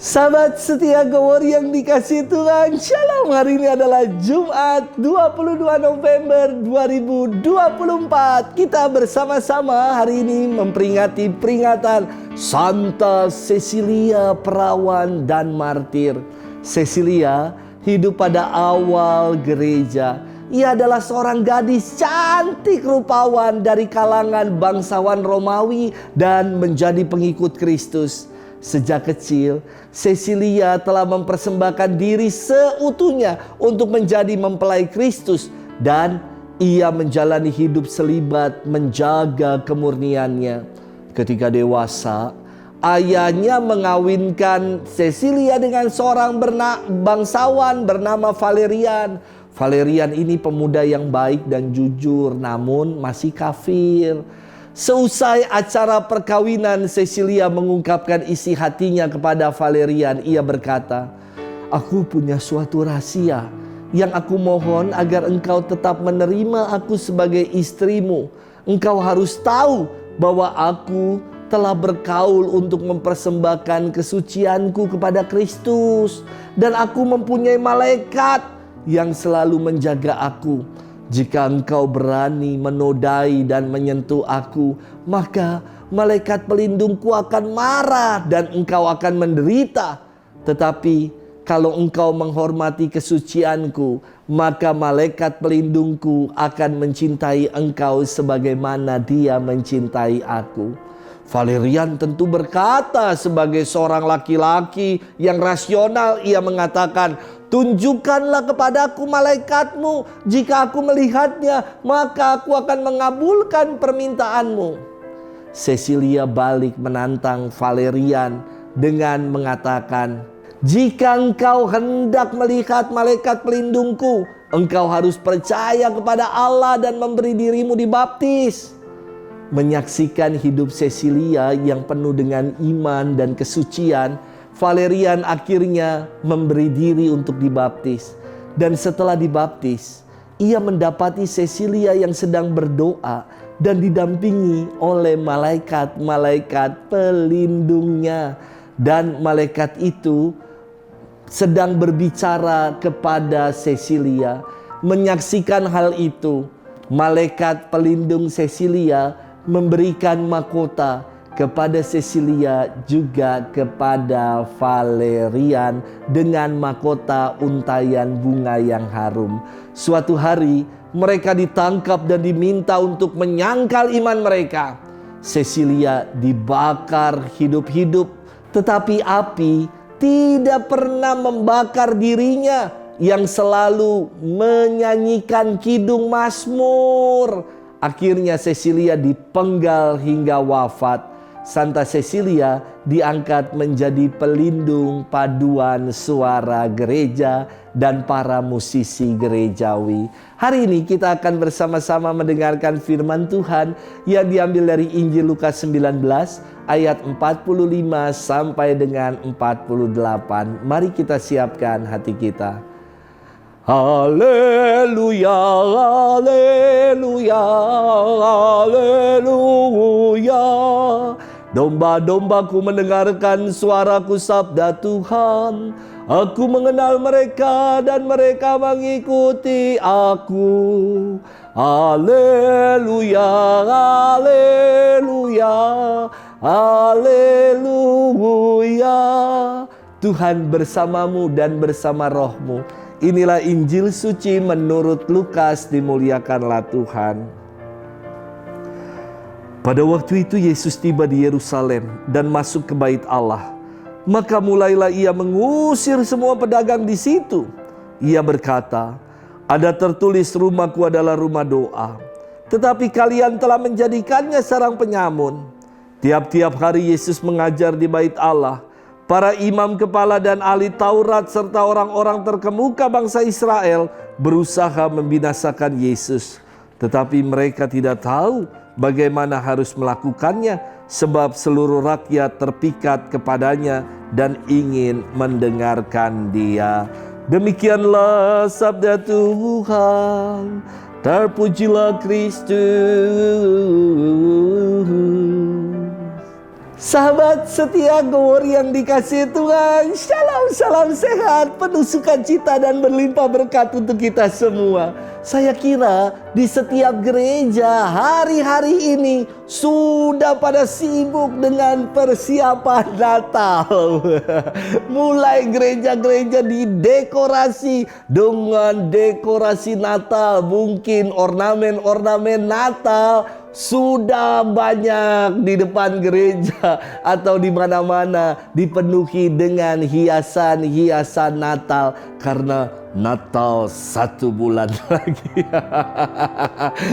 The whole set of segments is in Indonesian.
Sahabat setia Gowor yang dikasihi Tuhan, Shalom. Hari ini adalah Jumat 22 November 2024. Kita bersama-sama hari ini memperingati peringatan Santa Cecilia, perawan dan martir. Cecilia hidup pada awal gereja. Ia adalah seorang gadis cantik rupawan dari kalangan bangsawan Romawi dan menjadi pengikut Kristus. Sejak kecil, Cecilia telah mempersembahkan diri seutuhnya untuk menjadi mempelai Kristus, dan ia menjalani hidup selibat menjaga kemurniannya. Ketika dewasa, ayahnya mengawinkan Cecilia dengan seorang bangsawan bernama Valerian. Valerian ini pemuda yang baik dan jujur, namun masih kafir. Seusai acara perkawinan, Cecilia mengungkapkan isi hatinya kepada Valerian. Ia berkata, "Aku punya suatu rahasia yang aku mohon agar engkau tetap menerima aku sebagai istrimu. Engkau harus tahu bahwa aku telah berkaul untuk mempersembahkan kesucianku kepada Kristus, dan aku mempunyai malaikat yang selalu menjaga aku. Jika engkau berani menodai dan menyentuh aku, maka malaikat pelindungku akan marah dan engkau akan menderita. Tetapi kalau engkau menghormati kesucianku, maka malaikat pelindungku akan mencintai engkau sebagaimana dia mencintai aku." Valerian tentu berkata sebagai seorang laki-laki yang rasional, ia mengatakan, "Tunjukkanlah kepadaku malaikatmu. Jika aku melihatnya, maka aku akan mengabulkan permintaanmu." Cecilia balik menantang Valerian dengan mengatakan, "Jika engkau hendak melihat malaikat pelindungku, engkau harus percaya kepada Allah dan memberi dirimu dibaptis." Menyaksikan hidup Cecilia yang penuh dengan iman dan kesucian, Valerian akhirnya memberi diri untuk dibaptis. Dan setelah dibaptis, ia mendapati Cecilia yang sedang berdoa dan didampingi oleh malaikat-malaikat pelindungnya. Dan malaikat itu sedang berbicara kepada Cecilia. Menyaksikan hal itu, malaikat pelindung Cecilia memberikan mahkota kepada Cecilia juga kepada Valerian dengan mahkota untayan bunga yang harum. Suatu hari mereka ditangkap dan diminta untuk menyangkal iman mereka. Cecilia dibakar hidup-hidup, tetapi api tidak pernah membakar dirinya yang selalu menyanyikan kidung Mazmur. Akhirnya Cecilia dipenggal hingga wafat. Santa Cecilia diangkat menjadi pelindung paduan suara gereja dan para musisi gerejawi. Hari ini kita akan bersama-sama mendengarkan firman Tuhan yang diambil dari Injil Lukas 19 ayat 45 sampai dengan 48. Mari kita siapkan hati kita. Haleluya, haleluya, haleluya. Domba-dombaku mendengarkan suaraku, sabda Tuhan. Aku mengenal mereka dan mereka mengikuti aku. Haleluya, haleluya, haleluya. Tuhan bersamamu dan bersama rohmu. Inilah Injil suci menurut Lukas, dimuliakanlah Tuhan. Pada waktu itu Yesus tiba di Yerusalem dan masuk ke bait Allah. Maka mulailah ia mengusir semua pedagang di situ. Ia berkata, "Ada tertulis rumahku adalah rumah doa, tetapi kalian telah menjadikannya sarang penyamun." Tiap-tiap hari Yesus mengajar di bait Allah. Para imam kepala dan ahli Taurat serta orang-orang terkemuka bangsa Israel berusaha membinasakan Yesus. Tetapi mereka tidak tahu bagaimana harus melakukannya, sebab seluruh rakyat terpikat kepadanya dan ingin mendengarkan Dia. Demikianlah sabda Tuhan. Terpujilah Kristus. Sahabat setia Gowor yang dikasihi Tuhan, shalom, salam sehat, penuh sukacita dan berlimpah berkat untuk kita semua. Saya kira di setiap gereja hari-hari ini sudah pada sibuk dengan persiapan Natal. Mulai gereja-gereja didekorasi dengan dekorasi Natal, mungkin ornamen-ornamen Natal sudah banyak di depan gereja atau di mana-mana dipenuhi dengan hiasan-hiasan Natal karena Natal 1 bulan lagi.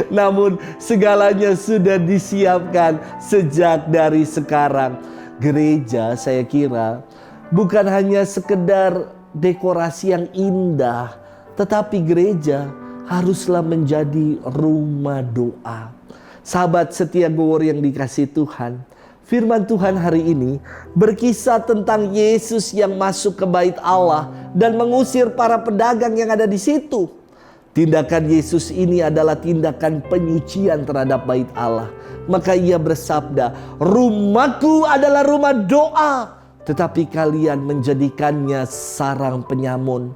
Namun segalanya sudah disiapkan sejak dari sekarang. Gereja saya kira bukan hanya sekedar dekorasi yang indah, tetapi gereja haruslah menjadi rumah doa. Sahabat setia Gowor yang dikasihi Tuhan, firman Tuhan hari ini berkisah tentang Yesus yang masuk ke bait Allah dan mengusir para pedagang yang ada di situ. Tindakan Yesus ini adalah tindakan penyucian terhadap bait Allah. Maka ia bersabda, "Rumahku adalah rumah doa, tetapi kalian menjadikannya sarang penyamun."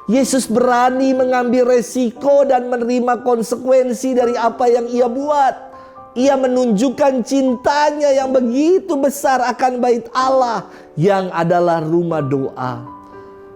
Yesus berani mengambil resiko dan menerima konsekuensi dari apa yang ia buat. Ia menunjukkan cintanya yang begitu besar akan bait Allah yang adalah rumah doa.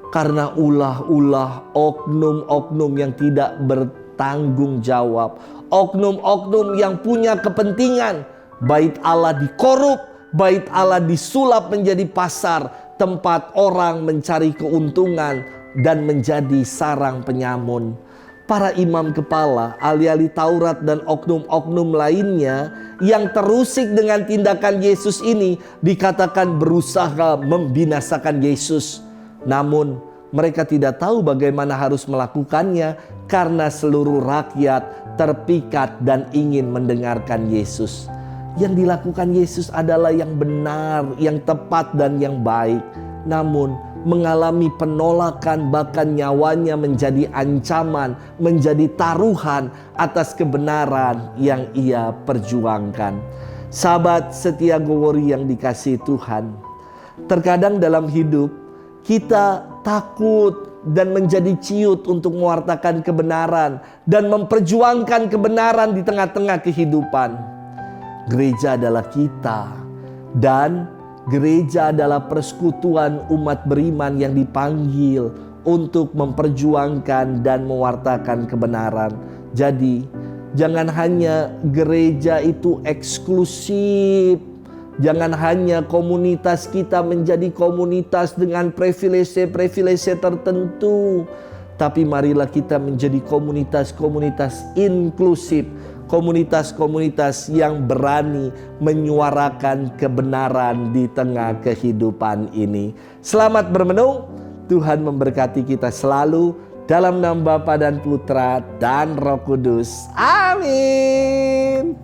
Karena ulah-ulah oknum-oknum yang tidak bertanggung jawab, oknum-oknum yang punya kepentingan, bait Allah dikorup, bait Allah disulap menjadi pasar, tempat orang mencari keuntungan dan menjadi sarang penyamun. Para imam kepala, ahli-ahli Taurat dan oknum-oknum lainnya yang terusik dengan tindakan Yesus ini dikatakan berusaha membinasakan Yesus. Namun mereka tidak tahu bagaimana harus melakukannya karena seluruh rakyat terpikat dan ingin mendengarkan Yesus. Yang dilakukan Yesus adalah yang benar, yang tepat dan yang baik. Namun mengalami penolakan, bahkan nyawanya menjadi ancaman, menjadi taruhan atas kebenaran yang ia perjuangkan. Sahabat setia Gowor yang dikasihi Tuhan, terkadang dalam hidup kita takut dan menjadi ciut untuk mewartakan kebenaran dan memperjuangkan kebenaran di tengah-tengah kehidupan. Gereja adalah kita, dan gereja adalah persekutuan umat beriman yang dipanggil untuk memperjuangkan dan mewartakan kebenaran. Jadi, jangan hanya gereja itu eksklusif. Jangan hanya komunitas kita menjadi komunitas dengan privilege tertentu. Tapi marilah kita menjadi komunitas-komunitas inklusif. Komunitas-komunitas yang berani menyuarakan kebenaran di tengah kehidupan ini. Selamat bermenung. Tuhan memberkati kita selalu. Dalam nama Bapa dan Putra dan Roh Kudus. Amin.